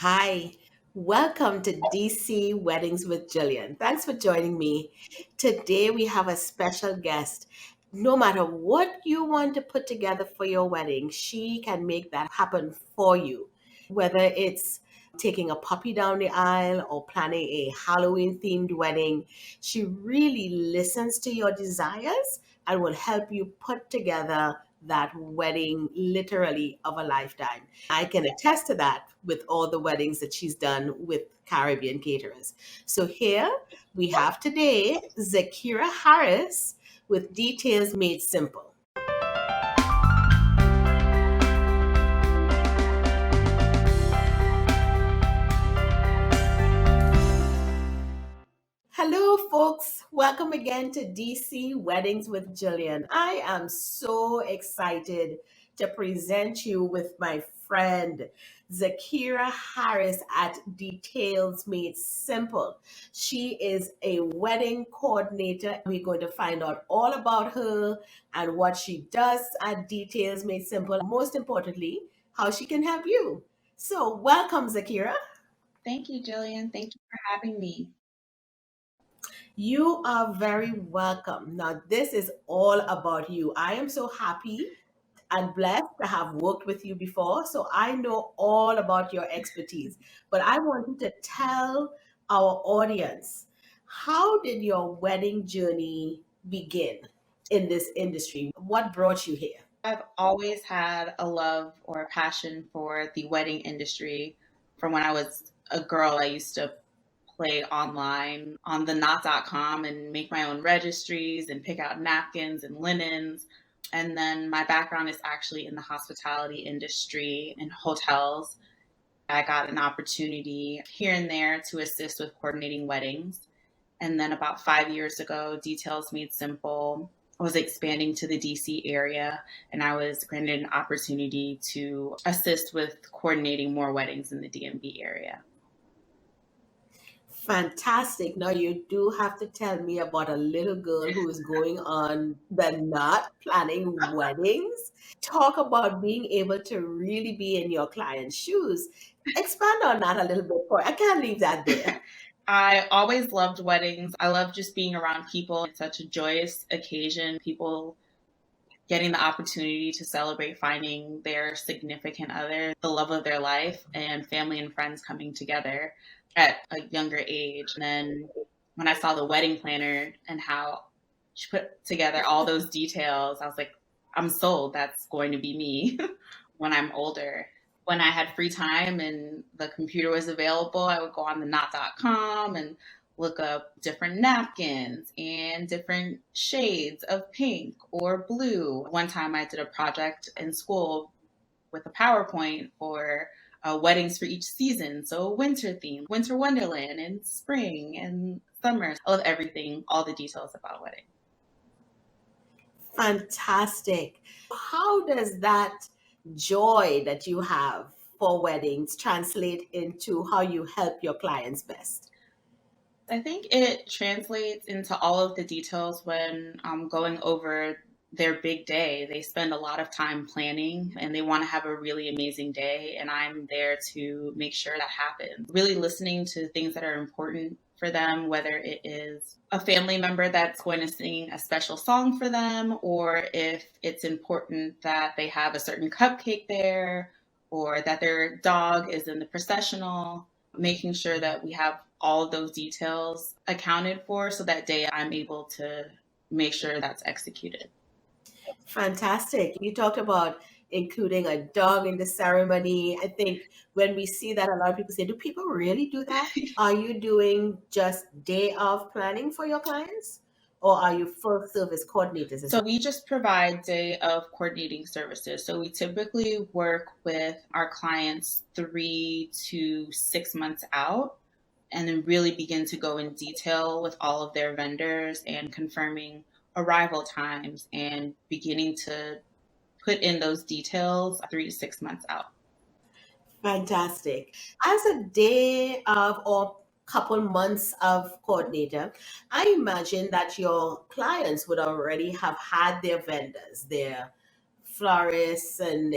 Hi, welcome to DC Weddings with Jillian. Thanks for joining me. Today we have a special guest. No matter what you want to put together for your wedding, she can make that happen for you. Whether it's taking a puppy down the aisle or planning a Halloween themed wedding, she really listens to your desires and will help you put together that wedding literally of a lifetime. I can attest to that with all the weddings that she's done with Caribbean caterers. So here we have today Zaakira Harris with Details Made Simple. Hello, folks. Welcome again to DC Weddings with Jillian. I am so excited to present you with my friend Zaakira Harris at Details Made Simple. She is a wedding coordinator. We're going to find out all about her and what she does at Details Made Simple. Most importantly, how she can help you. So, welcome, Zaakira. Thank you, Jillian. Thank you for having me. You are very welcome. Now, this is all about you. I am so happy and blessed to have worked with you before, so I know all about your expertise. But I want you to tell our audience, how did your wedding journey begin in this industry? What brought you here? I've always had a love or a passion for the wedding industry. From when I was a girl, I used to play online on the knot.com and make my own registries and pick out napkins and linens. And then my background is actually in the hospitality industry and hotels. I got an opportunity here and there to assist with coordinating weddings. And then about 5 years ago, Details Made Simple was expanding to the DC area, and I was granted an opportunity to assist with coordinating more weddings in the DMV area. Fantastic. Now you do have to tell me about a little girl who is going on the Knot planning weddings. Talk about being able to really be in your client's shoes. Expand on that a little bit more. I can't leave that there. I always loved weddings. I love just being around people. It's such a joyous occasion. People getting the opportunity to celebrate finding their significant other, the love of their life, and family and friends coming together at a younger age. And then when I saw the wedding planner and how she put together all those details, I was like, I'm sold. That's going to be me when I'm older. When I had free time and the computer was available, I would go on the knot.com and look up different napkins and different shades of pink or blue. One time I did a project in school with a PowerPoint for weddings for each season. So winter theme, winter wonderland, and spring and summer. I love everything, all the details about wedding. Fantastic. How does that joy that you have for weddings translate into how you help your clients best? I think it translates into all of the details when I'm going over their big day. They spend a lot of time planning and they want to have a really amazing day. And I'm there to make sure that happens. Really listening to things that are important for them, whether it is a family member that's going to sing a special song for them, or if it's important that they have a certain cupcake there, or that their dog is in the processional, making sure that we have all of those details accounted for so that day I'm able to make sure that's executed. Fantastic. You talked about including a dog in the ceremony. I think when we see that, a lot of people say, do people really do that? Are you doing just day of planning for your clients? Or are you full service coordinators as So well? we just provide day of coordinating services. So we typically work with our clients 3 to 6 months out and then really begin to go in detail with all of their vendors and confirming arrival times and beginning to put in those details 3 to 6 months out. Fantastic. As a day of or couple months of coordinator, I imagine that your clients would already have had their vendors, their florists and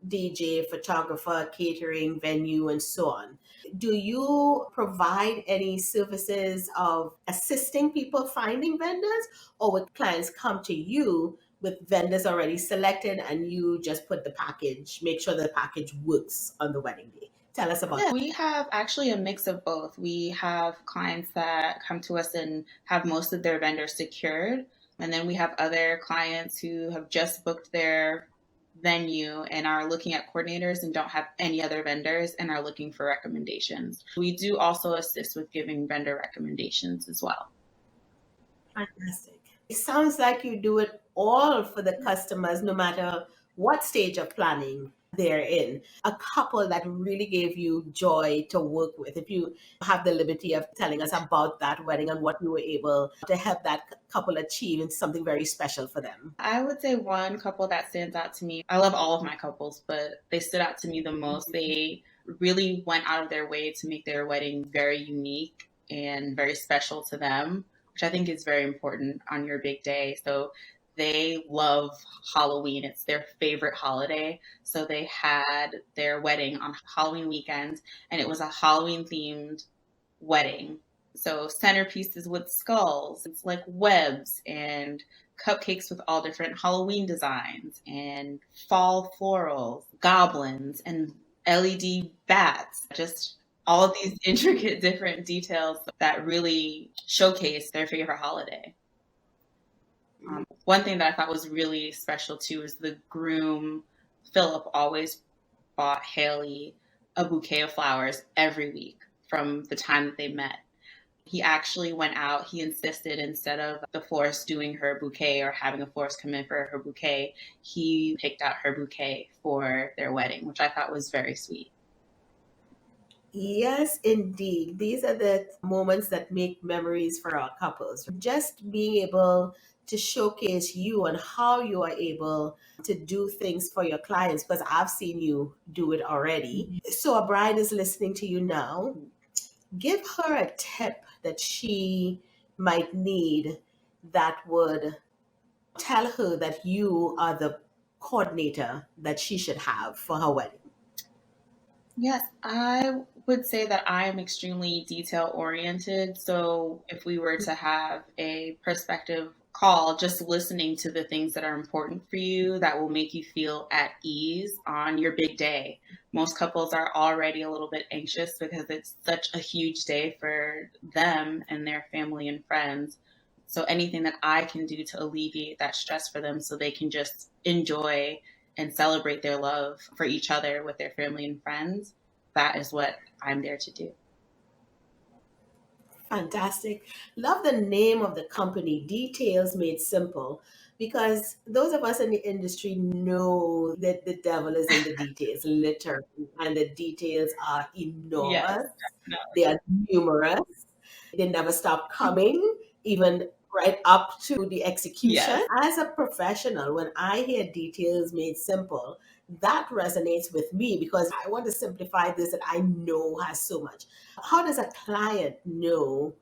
DJ, photographer, catering, venue, and so on. Do you provide any services of assisting people finding vendors, or would clients come to you with vendors already selected and you just put the package, make sure the package works on the wedding day? Tell us about Yeah, that. we have actually a mix of both. We have clients that come to us and have most of their vendors secured. And then we have other clients who have just booked their venue and are looking at coordinators and don't have any other vendors and are looking for recommendations. We do also assist with giving vendor recommendations as well. Fantastic. It sounds like you do it all for the customers, no matter what stage of planning they're in. A couple that really gave you joy to work with. If you have the liberty of telling us about that wedding and what you were able to help that couple achieve and something very special for them. I would say one couple that stands out to me. I love all of my couples, but they stood out to me the most. They really went out of their way to make their wedding very unique and very special to them, which I think is very important on your big day. So they love Halloween. It's their favorite holiday. So they had their wedding on Halloween weekend, and it was a Halloween themed wedding. So centerpieces with skulls, it's like webs and cupcakes with all different Halloween designs and fall florals, goblins, and LED bats. Just all of these intricate different details that really showcase their favorite holiday. One thing that I thought was really special too is the groom, Philip, always bought Haley a bouquet of flowers every week from the time that they met. He actually went out, he insisted instead of the florist doing her bouquet or having a florist come in for her bouquet, he picked out her bouquet for their wedding, which I thought was very sweet. Yes, indeed. These are the moments that make memories for our couples. Just being able to showcase you and how you are able to do things for your clients, because I've seen you do it already. So, a bride is listening to you now. Give her a tip that she might need that would tell her that you are the coordinator that she should have for her wedding. Yes, I would say that I am extremely detail oriented. So if we were to have a perspective call, just listening to the things that are important for you that will make you feel at ease on your big day. Most couples are already a little bit anxious because it's such a huge day for them and their family and friends. So anything that I can do to alleviate that stress for them so they can just enjoy and celebrate their love for each other with their family and friends, that is what I'm there to do. Fantastic. Love the name of the company, Details Made Simple, because those of us in the industry know that the devil is in the details, literally, and the details are Yes, enormous, they definitely. are numerous, they never stop coming, even right up to the execution. Yes. As a professional, when I hear Details Made Simple, that resonates with me because I want to simplify this that I know has so much. How does a client know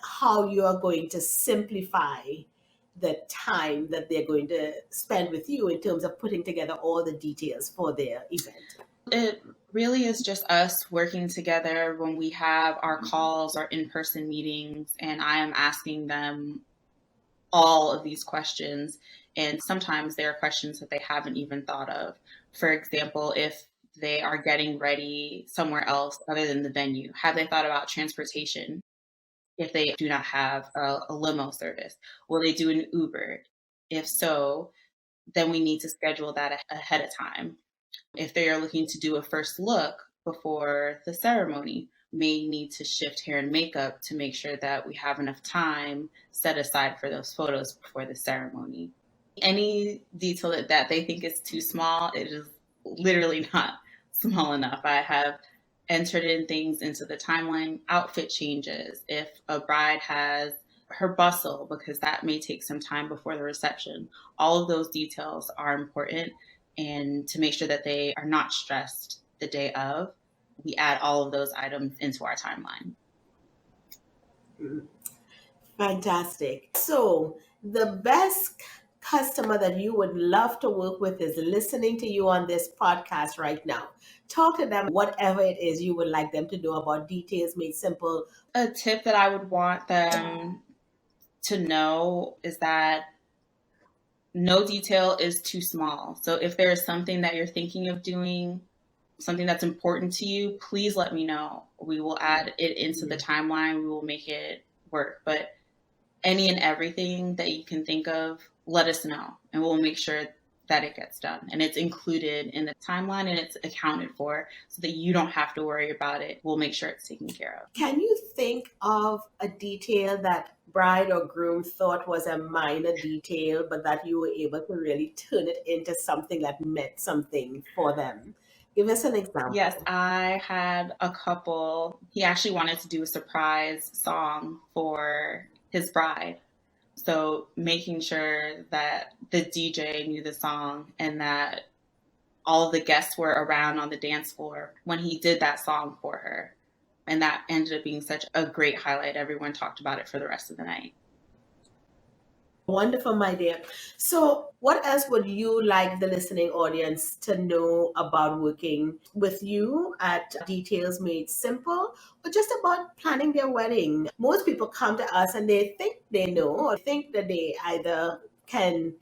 how you are going to simplify the time that they're going to spend with you in terms of putting together all the details for their event? It really is just us working together when we have our calls or in person meetings, and I am asking them all of these questions. And sometimes there are questions that they haven't even thought of. For example, if they are getting ready somewhere else other than the venue, have they thought about transportation? If they do not have a limo service, will they do an Uber? If so, then we need to schedule that ahead of time. If they are looking to do a first look before the ceremony, may need to shift hair and makeup to make sure that we have enough time set aside for those photos before the ceremony. Any detail that they think is too small, it is literally not small enough. I have entered in things into the timeline, outfit changes, if a bride has her bustle, because that may take some time before the reception. All of those details are important, and to make sure that they are not stressed the day of, we add all of those items into our timeline. Fantastic. So, the best customer that you would love to work with is listening to you on this podcast right now. Talk to them whatever it is you would like them to know about Details Made Simple. A tip that I would want them to know is that no detail is too small. So if there is something that you're thinking of doing, something that's important to you, please let me know. We will add it into the timeline. We will make it work. But any and everything that you can think of, let us know, and we'll make sure that it gets done. And it's included in the timeline and it's accounted for so that you don't have to worry about it. We'll make sure it's taken care of. Can you think of a detail that bride or groom thought was a minor detail, but that you were able to really turn it into something that meant something for them? Give us an example. Yes, I had a couple. He actually wanted to do a surprise song for his bride. So making sure that the DJ knew the song and that all of the guests were around on the dance floor when he did that song for her. And that ended up being such a great highlight. Everyone talked about it for the rest of the night. Wonderful, my dear. So, what else would you like the listening audience to know about working with you at Details Made Simple, or just about planning their wedding? Most people come to us and they think they know, or think that they either can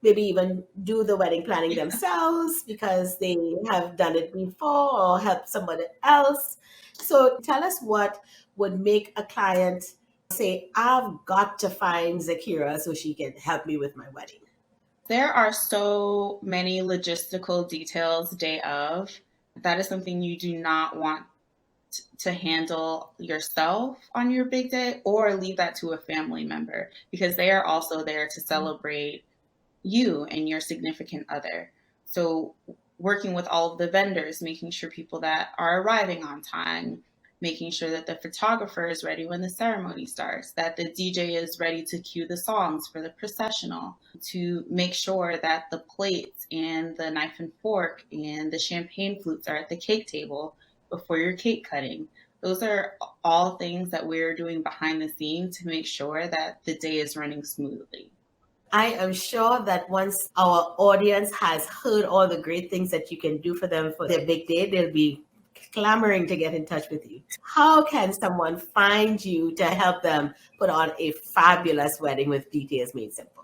maybe even do the wedding planning themselves because they have done it before or helped somebody else. So, tell us what would make a client say, I've got to find Zaakira so she can help me with my wedding? There are so many logistical details day of. That is something you do not want to handle yourself on your big day, or leave that to a family member, because they are also there to celebrate you and your significant other. So working with all of the vendors, making sure people that are arriving on time, making sure that the photographer is ready when the ceremony starts, that the DJ is ready to cue the songs for the processional, to make sure that the plates and the knife and fork and the champagne flutes are at the cake table before your cake cutting. Those are all things that we're doing behind the scenes to make sure that the day is running smoothly. I am sure that once our audience has heard all the great things that you can do for them for their big day, they'll be clamoring to get in touch with you. How can someone find you to help them put on a fabulous wedding with Details Made Simple?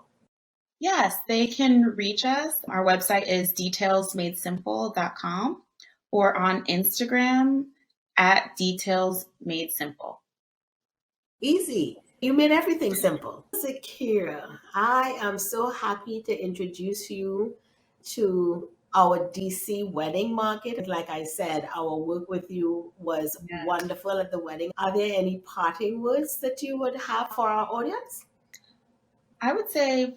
Yes, they can reach us. Our website is detailsmadesimple.com, or on Instagram at detailsmadesimple. Easy. You made everything simple. Zaakira, I am so happy to introduce you to our DC wedding market. Like I said, our work with you was wonderful at the wedding. Are there any parting words that you would have for our audience? I would say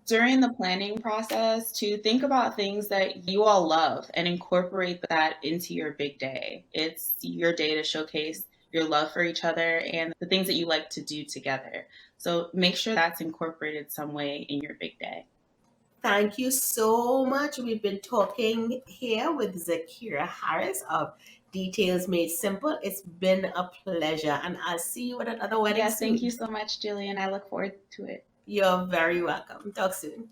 during the planning process to think about things that you all love and incorporate that into your big day. It's your day to showcase your love for each other and the things that you like to do together. So make sure that's incorporated some way in your big day. Thank you so much. We've been talking here with Zaakira Harris of Details Made Simple. It's been a pleasure, and I'll see you at another wedding soon. Thank you so much, Jillian. I look forward to it. You're very welcome. Talk soon.